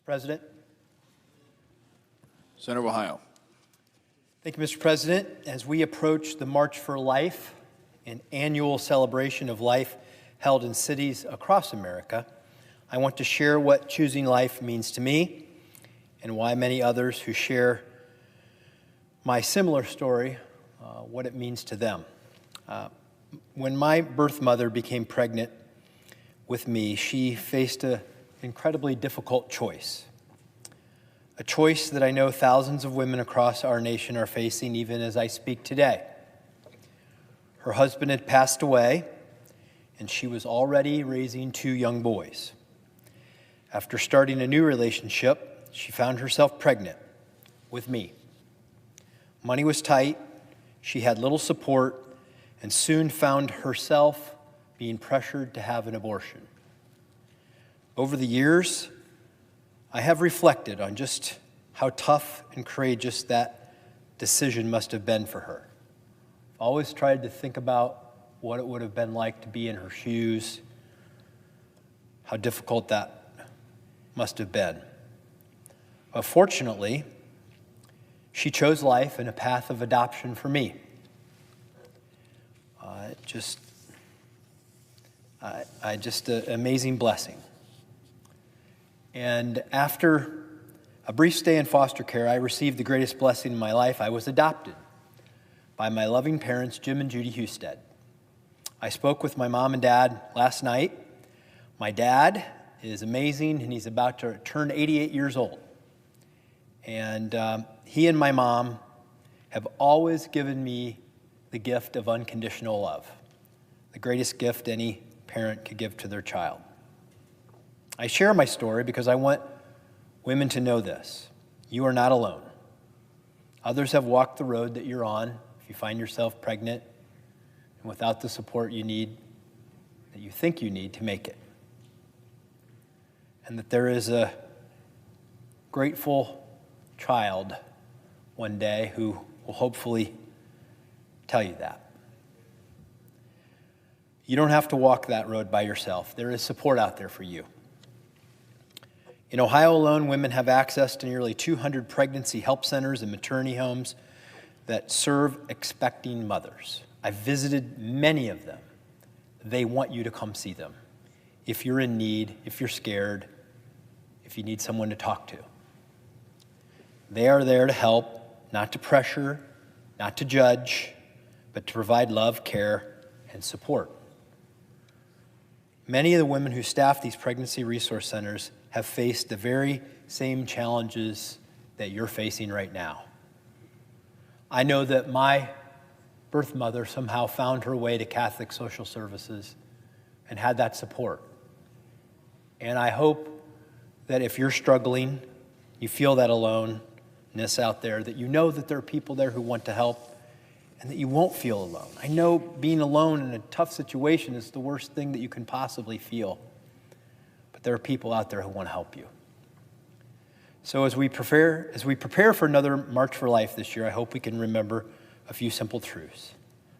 President. Senator of Ohio. Thank you, Mr. President. As we approach the March for Life, an annual celebration of life held in cities across America, I want to share what choosing life means to me and why many others who share my similar story, what it means to them. When my birth mother became pregnant with me, she faced an incredibly difficult choice. A choice that I know thousands of women across our nation are facing even as I speak today. Her husband had passed away, and she was already raising 2 young boys. After starting a new relationship, she found herself pregnant with me. Money was tight, she had little support, and soon found herself being pressured to have an abortion. Over the years, I have reflected on just how tough and courageous that decision must have been for her. I've always tried to think about what it would have been like to be in her shoes, how difficult that must have been. But fortunately, she chose life and a path of adoption for me. Just an amazing blessing. And after a brief stay in foster care, I received the greatest blessing in my life. I was adopted by my loving parents, Jim and Judy Husted. I spoke with my mom and dad last night. My dad is amazing, and he's about to turn 88 years old. And he and my mom have always given me the gift of unconditional love, the greatest gift any parent could give to their child. I share my story because I want women to know this. You are not alone. Others have walked the road that you're on if you find yourself pregnant and without the support you need, that you think you need to make it. And that there is a grateful child one day who will hopefully tell you that. You don't have to walk that road by yourself. There is support out there for you. In Ohio alone, women have access to nearly 200 pregnancy help centers and maternity homes that serve expecting mothers. I've visited many of them. They want you to come see them. If you're in need, if you're scared, if you need someone to talk to. They are there to help, not to pressure, not to judge, but to provide love, care, and support. Many of the women who staff these pregnancy resource centers have faced the very same challenges that you're facing right now. I know that my birth mother somehow found her way to Catholic social services and had that support. And I hope that if you're struggling, you feel that aloneness out there, that you know that there are people there who want to help and that you won't feel alone. I know being alone in a tough situation is the worst thing that you can possibly feel. But there are people out there who want to help you. So as we prepare for another March for Life this year, I hope we can remember a few simple truths.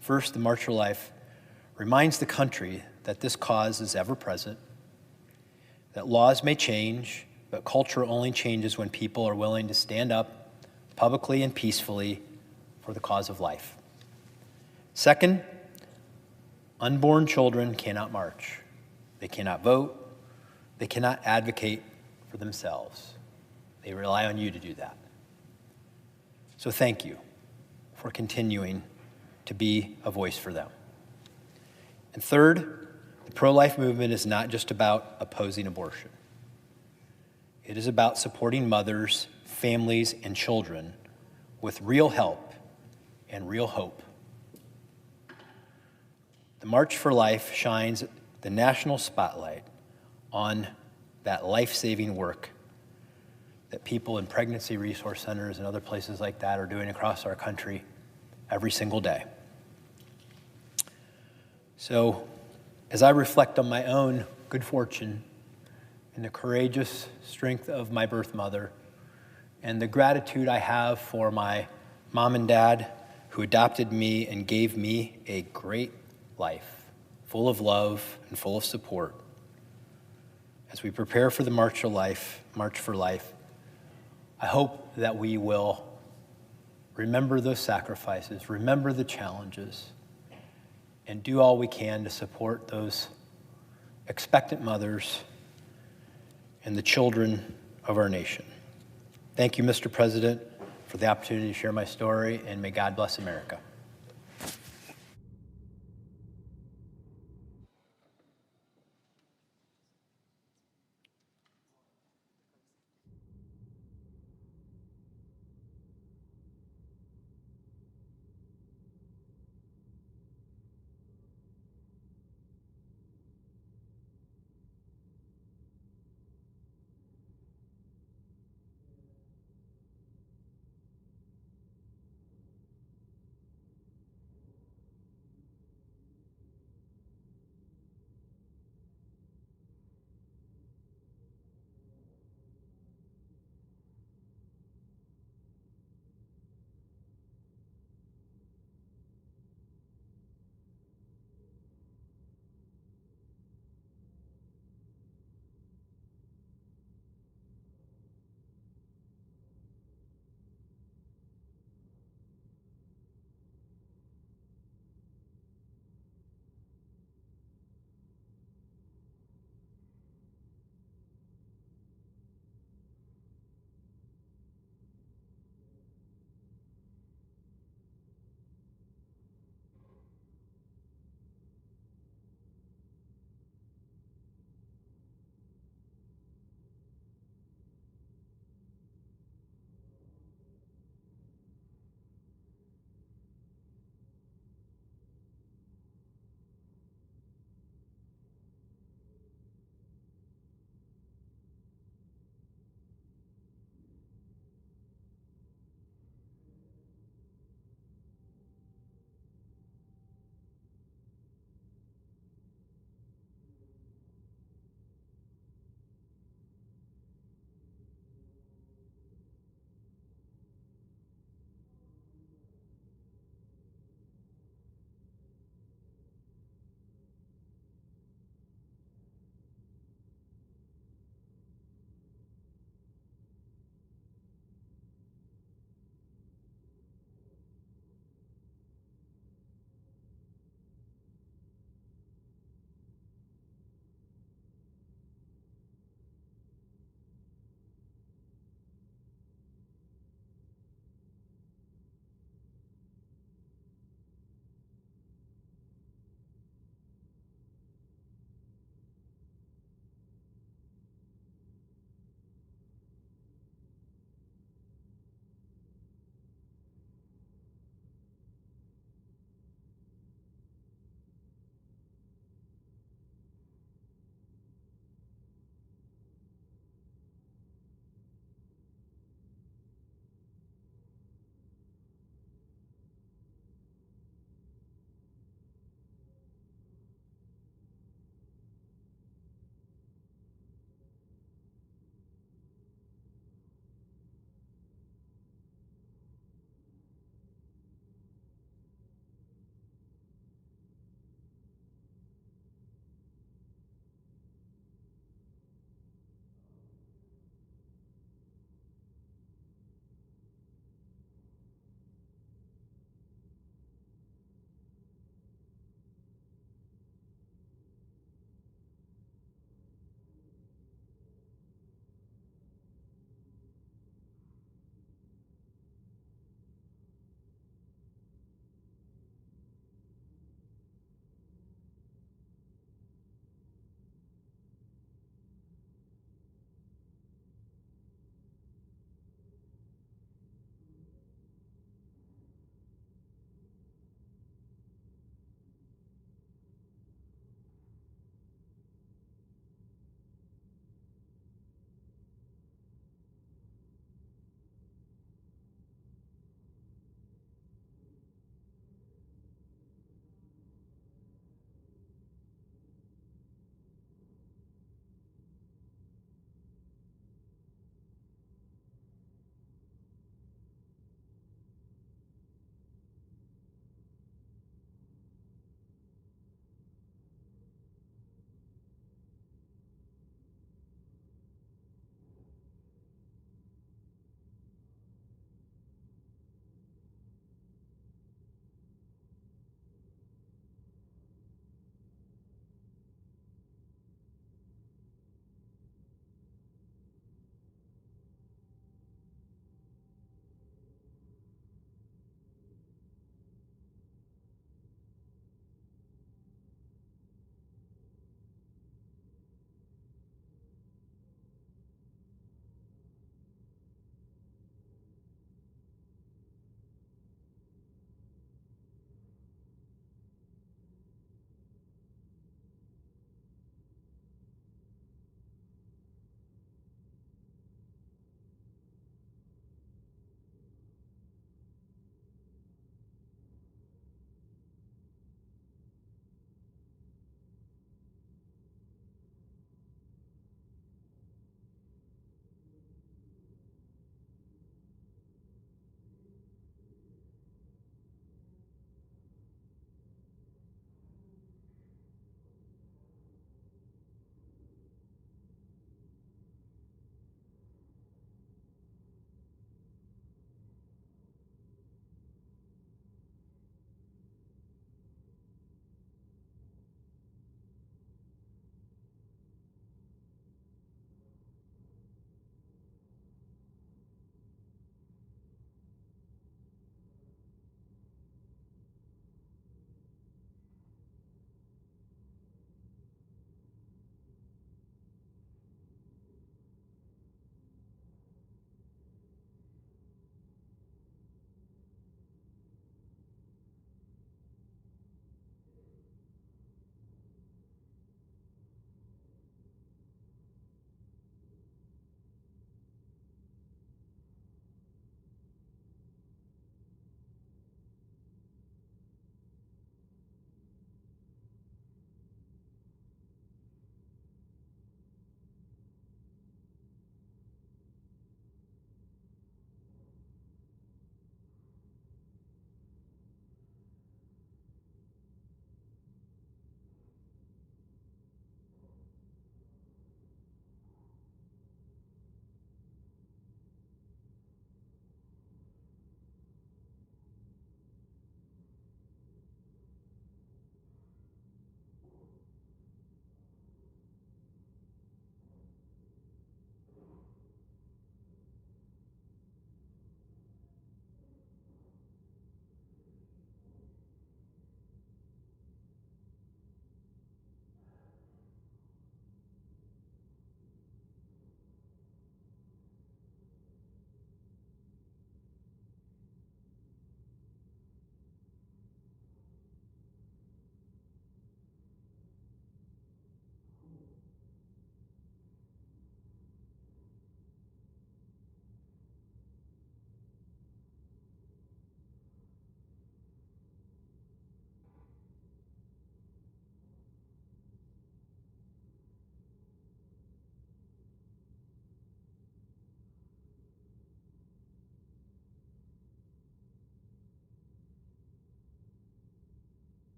First, the March for Life reminds the country that this cause is ever present, that laws may change, but culture only changes when people are willing to stand up publicly and peacefully for the cause of life. Second, unborn children cannot march. They cannot vote. They cannot advocate for themselves. They rely on you to do that. So thank you for continuing to be a voice for them. And third, the pro-life movement is not just about opposing abortion. It is about supporting mothers, families, and children with real help and real hope. The March for Life shines the national spotlight on that life-saving work that people in pregnancy resource centers and other places like that are doing across our country every single day. So, as I reflect on my own good fortune and the courageous strength of my birth mother and the gratitude I have for my mom and dad who adopted me and gave me a great life, full of love and full of support, as we prepare for the March for Life, I hope that we will remember those sacrifices, remember the challenges, and do all we can to support those expectant mothers and the children of our nation. Thank you, Mr. President, for the opportunity to share my story, and may God bless America.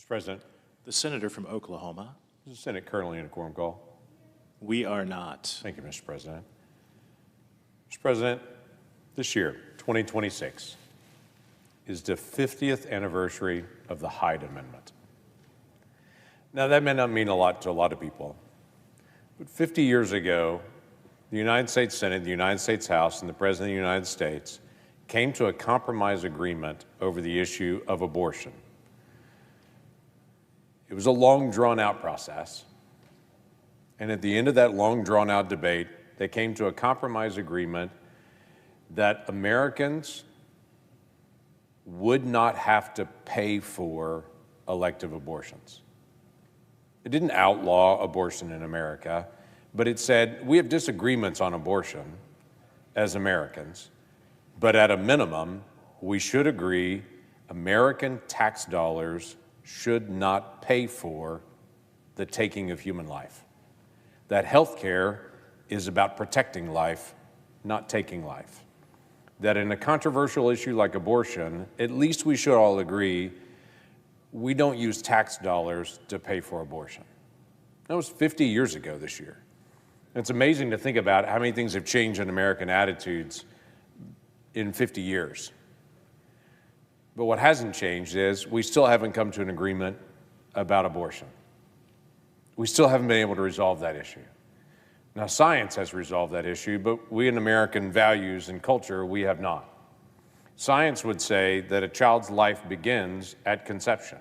Mr. President, The senator from Oklahoma. is the Senate currently in a quorum call? We are not. Thank you, Mr. President. Mr. President, this year, 2026, is the 50th anniversary of the Hyde Amendment. Now, that may not mean a lot to a lot of people, but 50 years ago, the United States Senate, the United States House, and the President of the United States came to a compromise agreement over the issue of abortion. It was a long, drawn-out process, and at the end of that long, drawn-out debate, they came to a compromise agreement that Americans would not have to pay for elective abortions. It didn't outlaw abortion in America, but it said we have disagreements on abortion as Americans, but at a minimum, we should agree American tax dollars should not pay for the taking of human life. That health care is about protecting life, not taking life. That in a controversial issue like abortion, at least we should all agree we don't use tax dollars to pay for abortion. That was 50 years ago this year. It's amazing to think about how many things have changed in American attitudes in 50 years. But what hasn't changed is we still haven't come to an agreement about abortion. We still haven't been able to resolve that issue. Now, science has resolved that issue, but we in American values and culture, we have not. Science would say that a child's life begins at conception.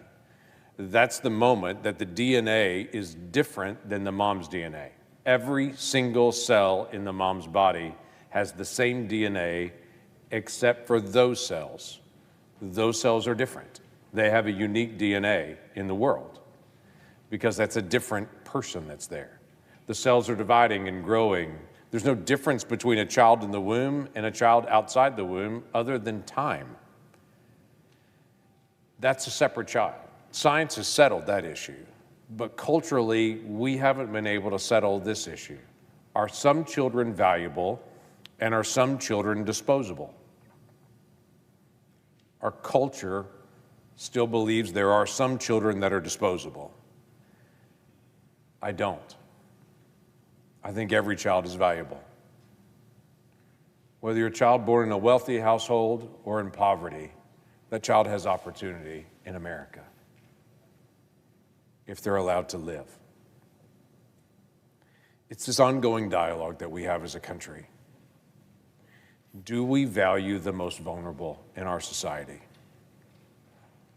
That's the moment that the DNA is different than the mom's DNA. Every single cell in the mom's body has the same DNA except for those cells. Those cells are different. They have a unique DNA in the world because that's a different person that's there. The cells are dividing and growing. There's no difference between a child in the womb and a child outside the womb other than time. That's a separate child. Science has settled that issue, but culturally, we haven't been able to settle this issue. Are some children valuable and are some children disposable? Our culture still believes there are some children that are disposable. I don't. I think every child is valuable. Whether you're a child born in a wealthy household or in poverty, that child has opportunity in America if they're allowed to live. It's this ongoing dialogue that we have as a country. Do we value the most vulnerable in our society?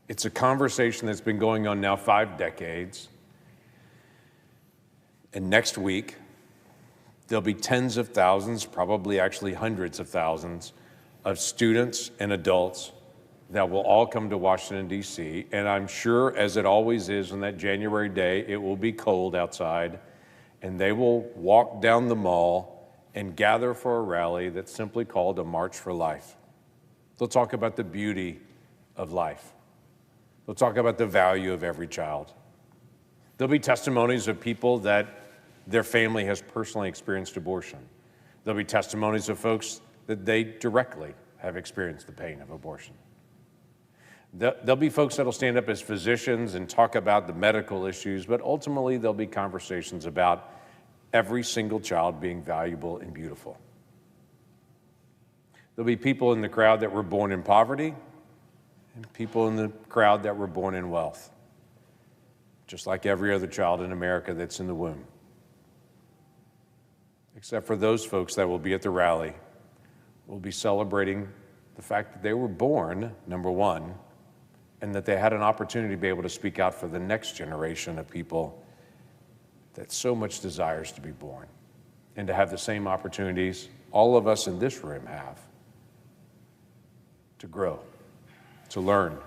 It's a conversation that's been going on now 5 decades. And next week, there'll be tens of thousands, probably actually hundreds of thousands, of students and adults that will all come to Washington, D.C. And I'm sure, as it always is on that January day, it will be cold outside, and they will walk down the mall and gather for a rally that's simply called a March for Life. They'll talk about the beauty of life. They'll talk about the value of every child. There'll be testimonies of people that their family has personally experienced abortion. There'll be testimonies of folks that they directly have experienced the pain of abortion. There'll be folks that'll stand up as physicians and talk about the medical issues, but ultimately there'll be conversations about every single child being valuable and beautiful. There'll be people in the crowd that were born in poverty and people in the crowd that were born in wealth, just like every other child in America that's in the womb. Except for those folks that will be at the rally, will be celebrating the fact that they were born, number one, and that they had an opportunity to be able to speak out for the next generation of people that so much desires to be born and to have the same opportunities all of us in this room have to grow, to learn,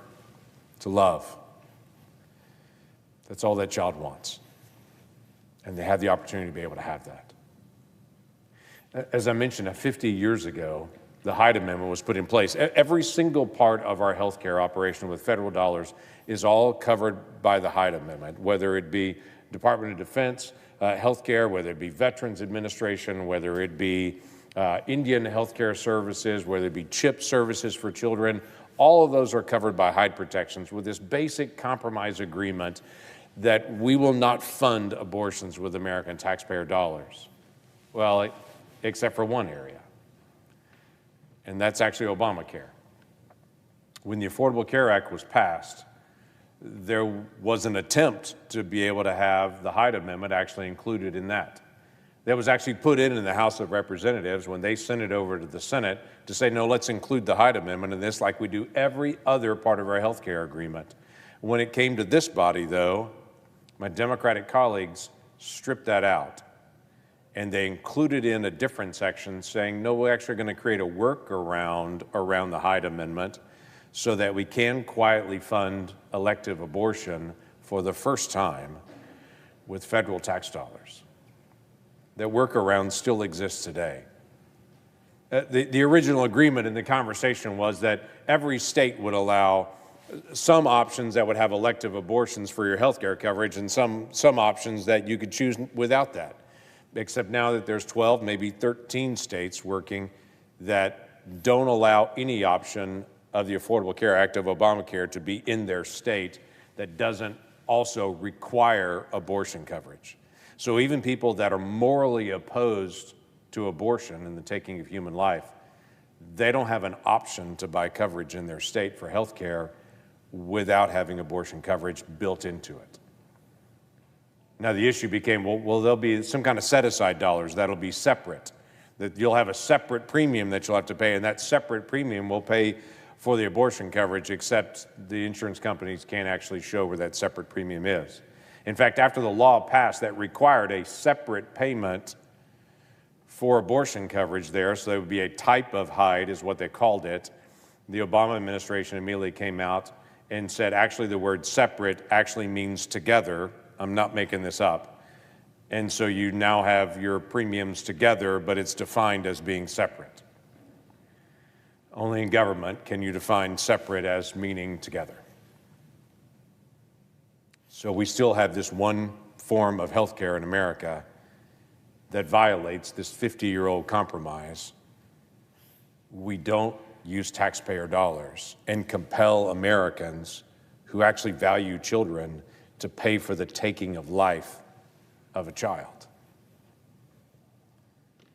to love. That's all that child wants. And they have the opportunity to be able to have that. As I mentioned, 50 years ago, the Hyde Amendment was put in place. Every single part of our healthcare operation with federal dollars is all covered by the Hyde Amendment, whether it be Department of Defense, healthcare, whether it be Veterans Administration, whether it be Indian healthcare services, whether it be CHIP services for children, all of those are covered by Hyde protections with this basic compromise agreement that we will not fund abortions with American taxpayer dollars. Well, except for one area, and that's actually Obamacare. When the Affordable Care Act was passed, there was an attempt to be able to have the Hyde Amendment actually included in that. That was actually put in the House of Representatives when they sent it over to the Senate to say, no, let's include the Hyde Amendment in this like we do every other part of our health care agreement. When it came to this body, though, my Democratic colleagues stripped that out, and they included in a different section saying, no, we're actually going to create a workaround around the Hyde Amendment so that we can quietly fund elective abortion for the first time with federal tax dollars. That workaround still exists today. The original agreement in the conversation was that every state would allow some options that would have elective abortions for your health care coverage and some options that you could choose without that. Except now that there's 12, maybe 13 states working that don't allow any option of the Affordable Care Act of Obamacare to be in their state that doesn't also require abortion coverage. So even people that are morally opposed to abortion and the taking of human life, they don't have an option to buy coverage in their state for health care without having abortion coverage built into it. Now the issue became, well, there'll be some kind of set-aside dollars that'll be separate, that you'll have a separate premium that you'll have to pay, and that separate premium will pay for the abortion coverage, except the insurance companies can't actually show where that separate premium is. In fact, after the law passed that required a separate payment for abortion coverage there, so there would be a type of Hyde is what they called it, the Obama administration immediately came out and said, actually the word separate actually means together. I'm not making this up. And so you now have your premiums together, but it's defined as being separate. Only in government can you define separate as meaning together. So we still have this one form of health care in America that violates this 50-year-old compromise. We don't use taxpayer dollars and compel Americans who actually value children to pay for the taking of life of a child.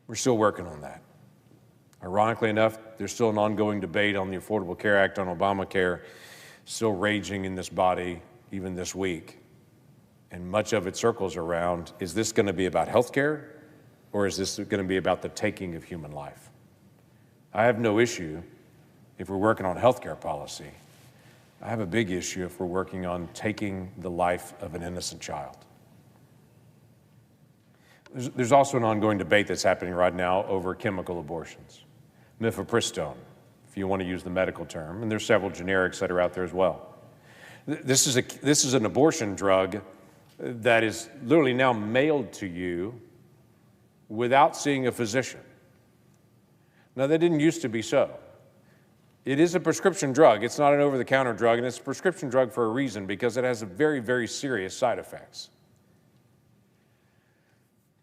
We're still working on that. Ironically enough, there's still an ongoing debate on the Affordable Care Act on Obamacare, still raging in this body even this week. And much of it circles around, is this going to be about health care, or is this going to be about the taking of human life? I have no issue if we're working on health care policy. I have a big issue if we're working on taking the life of an innocent child. There's also an ongoing debate that's happening right now over chemical abortions. Mifepristone, if you want to use the medical term, and there's several generics that are out there as well. This is an abortion drug that is literally now mailed to you without seeing a physician. Now, that didn't used to be so. It is a prescription drug. It's not an over-the-counter drug, and it's a prescription drug for a reason, because it has very, very serious side effects.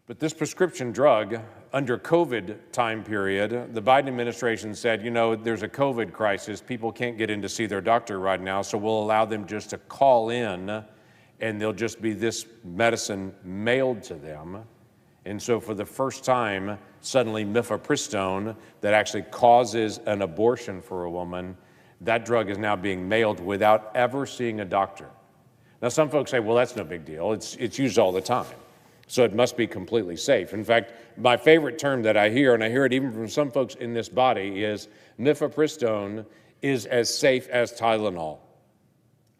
But this prescription drug, under COVID time period, the Biden administration said, you know, there's a COVID crisis. People can't get in to see their doctor right now, so we'll allow them just to call in, and there'll just be this medicine mailed to them. And so for the first time, suddenly mifepristone, that actually causes an abortion for a woman, that drug is now being mailed without ever seeing a doctor. Now, some folks say, well, that's no big deal. It's used all the time, so it must be completely safe. In fact, my favorite term that I hear, and I hear it even from some folks in this body, is mifepristone is as safe as Tylenol.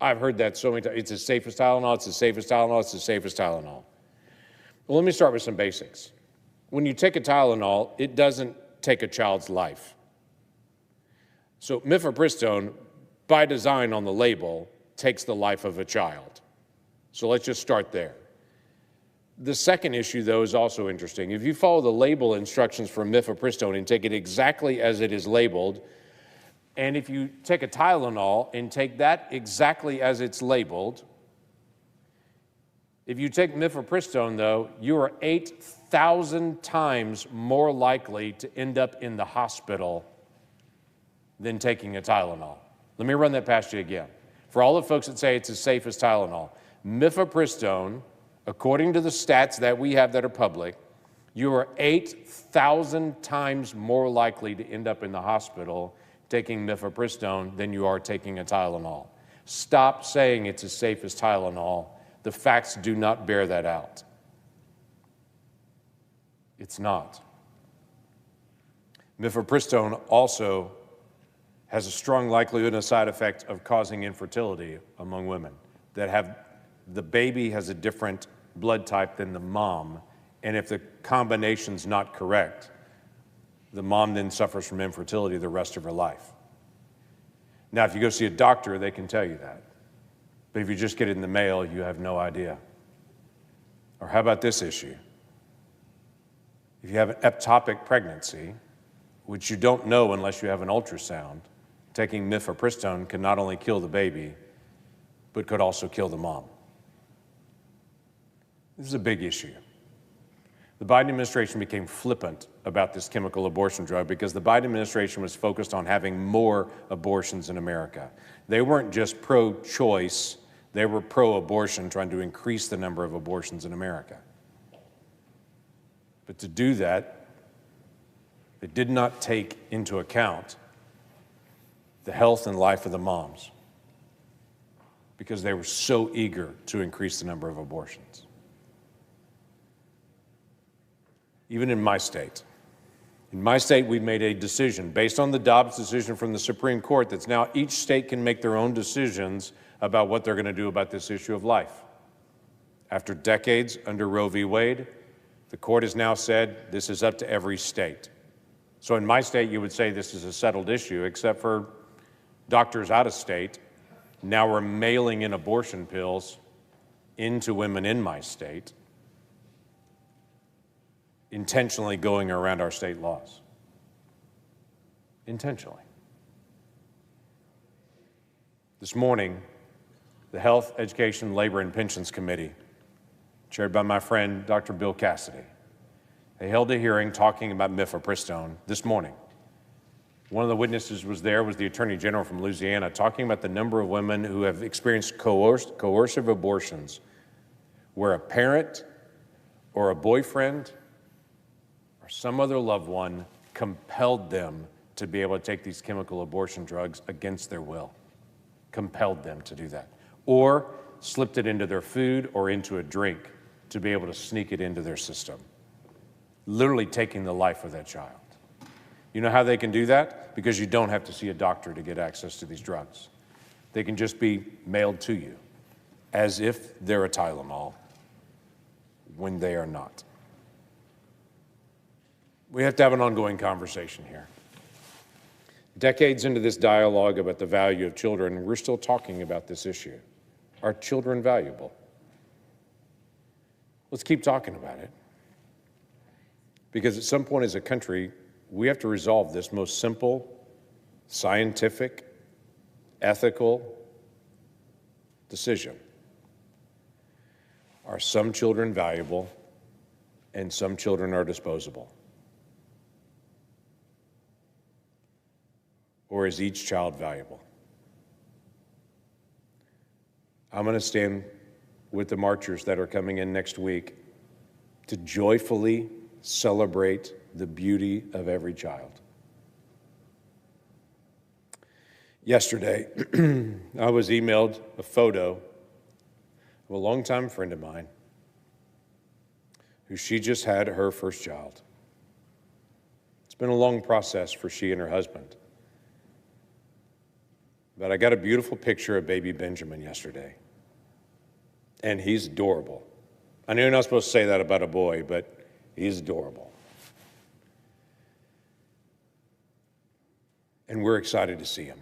I've heard that so many times. It's as safe as Tylenol, it's as safe as Tylenol, it's as safe as Tylenol. Well, let me start with some basics. When you take a Tylenol, it doesn't take a child's life. So mifepristone, by design on the label, takes the life of a child. So let's just start there. The second issue, though, is also interesting. If you follow the label instructions for mifepristone and take it exactly as it is labeled, and if you take a Tylenol and take that exactly as it's labeled, If you take mifepristone, though, you are 8,000 times more likely to end up in the hospital than taking a Tylenol. Let me run that past you again. For all the folks that say it's as safe as Tylenol, mifepristone, according to the stats that we have that are public, you are 8,000 times more likely to end up in the hospital taking mifepristone than you are taking a Tylenol. Stop saying it's as safe as Tylenol. The facts do not bear that out. It's not. Mifepristone also has a strong likelihood and a side effect of causing infertility among women that have, the baby has a different blood type than the mom, and if the combination's not correct, the mom then suffers from infertility the rest of her life. Now, if you go see a doctor, they can tell you that. But if you just get it in the mail, you have no idea. Or how about this issue? If you have an ectopic pregnancy, which you don't know unless you have an ultrasound, taking mifepristone can not only kill the baby, but could also kill the mom. This is a big issue. The Biden administration became flippant about this chemical abortion drug because the Biden administration was focused on having more abortions in America. They weren't just pro-choice, they were pro-abortion, trying to increase the number of abortions in America. But to do that, they did not take into account the health and life of the moms because they were so eager to increase the number of abortions. Even in my state, we've made a decision based on the Dobbs decision from the Supreme Court that's now each state can make their own decisions about what they're going to do about this issue of life. After decades under Roe v. Wade, the court has now said this is up to every state. So in my state, you would say this is a settled issue, except for doctors out of state. Now we're mailing in abortion pills into women in my state, intentionally going around our state laws. Intentionally. This morning, the Health, Education, Labor, and Pensions Committee, chaired by my friend Dr. Bill Cassidy, they held a hearing talking about mifepristone this morning. One of the witnesses was the Attorney General from Louisiana, talking about the number of women who have experienced coercive abortions where a parent or a boyfriend or some other loved one compelled them to be able to take these chemical abortion drugs against their will, compelled them to do that, or slipped it into their food or into a drink to be able to sneak it into their system, literally taking the life of that child. You know how they can do that? Because you don't have to see a doctor to get access to these drugs. They can just be mailed to you as if they're a Tylenol when they are not. We have to have an ongoing conversation here. Decades into this dialogue about the value of children, we're still talking about this issue. Are children valuable? Let's keep talking about it. Because at some point as a country, we have to resolve this most simple, scientific, ethical decision. Are some children valuable and some children are disposable? Or is each child valuable? I'm going to stand with the marchers that are coming in next week to joyfully celebrate the beauty of every child. Yesterday, I was emailed a photo of a longtime friend of mine who she just had her first child. It's been a long process for she and her husband. But I got a beautiful picture of baby Benjamin yesterday. And he's adorable. I know you're not supposed to say that about a boy, but he's adorable. And we're excited to see him.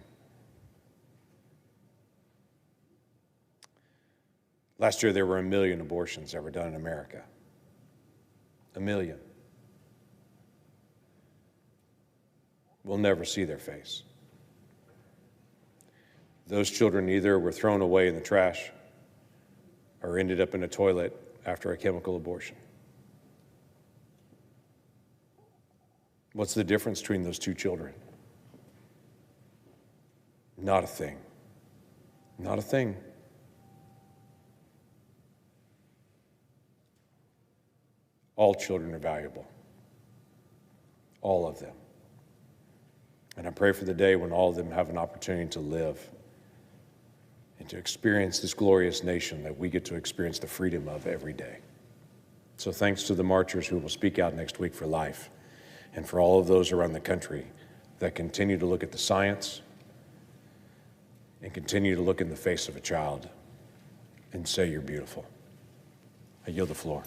Last year, there were 1 million abortions ever done in America. 1 million. We'll never see their face. Those children either were thrown away in the trash or ended up in a toilet after a chemical abortion. What's the difference between those two children? Not a thing. Not a thing. All children are valuable. All of them. And I pray for the day when all of them have an opportunity to live and to experience this glorious nation that we get to experience the freedom of every day. So thanks to the marchers who will speak out next week for life, and for all of those around the country that continue to look at the science and continue to look in the face of a child and say you're beautiful. I yield the floor.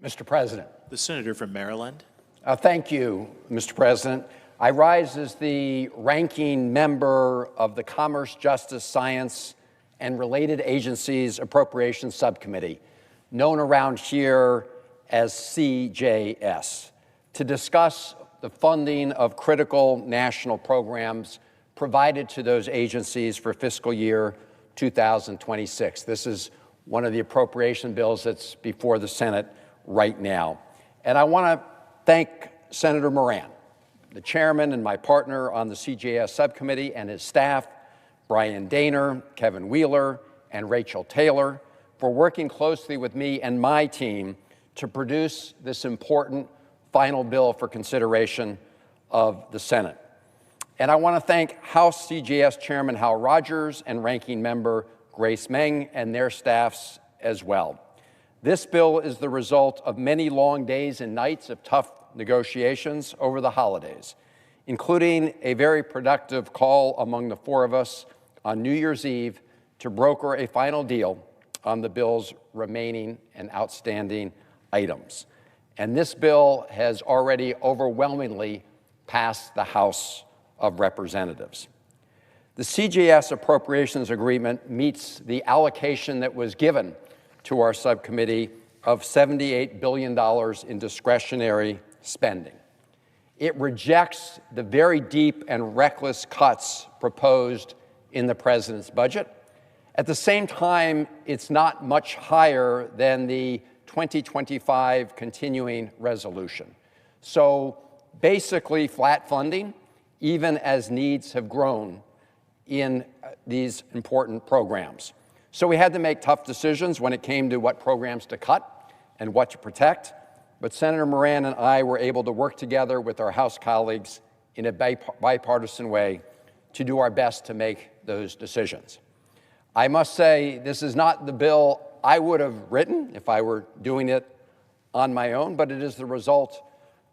Mr. President. The senator from Maryland. Thank you, Mr. President. I rise as the ranking member of the Commerce, Justice, Science, and Related Agencies Appropriations Subcommittee, known around here as CJS, to discuss the funding of critical national programs provided to those agencies for fiscal year 2026. This is one of the appropriation bills that's before the Senate right now. And I want to thank Senator Moran, the chairman and my partner on the CJS subcommittee, and his staff, Brian Daner, Kevin Wheeler, and Rachel Taylor, for working closely with me and my team to produce this important final bill for consideration of the Senate. And I want to thank House CJS Chairman Hal Rogers and Ranking Member Grace Meng and their staffs as well. This bill is the result of many long days and nights of tough negotiations over the holidays, including a very productive call among the four of us on New Year's Eve to broker a final deal on the bill's remaining and outstanding items. And this bill has already overwhelmingly passed the House of Representatives. The CJS Appropriations Agreement meets the allocation that was given to our subcommittee of $78 billion in discretionary spending. It rejects the very deep and reckless cuts proposed in the president's budget. At the same time, it's not much higher than the 2025 continuing resolution. So basically flat funding, even as needs have grown in these important programs. So we had to make tough decisions when it came to what programs to cut and what to protect. But Senator Moran and I were able to work together with our House colleagues in a bipartisan way to do our best to make those decisions. I must say, this is not the bill I would have written if I were doing it on my own, but it is the result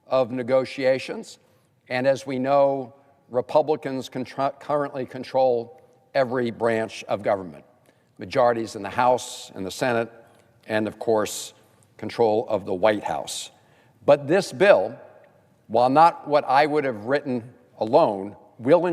of negotiations. And as we know, Republicans currently control every branch of government. Majorities in the House and the Senate, and of course, control of the White House. But this bill, while not what I would have written alone, will ensure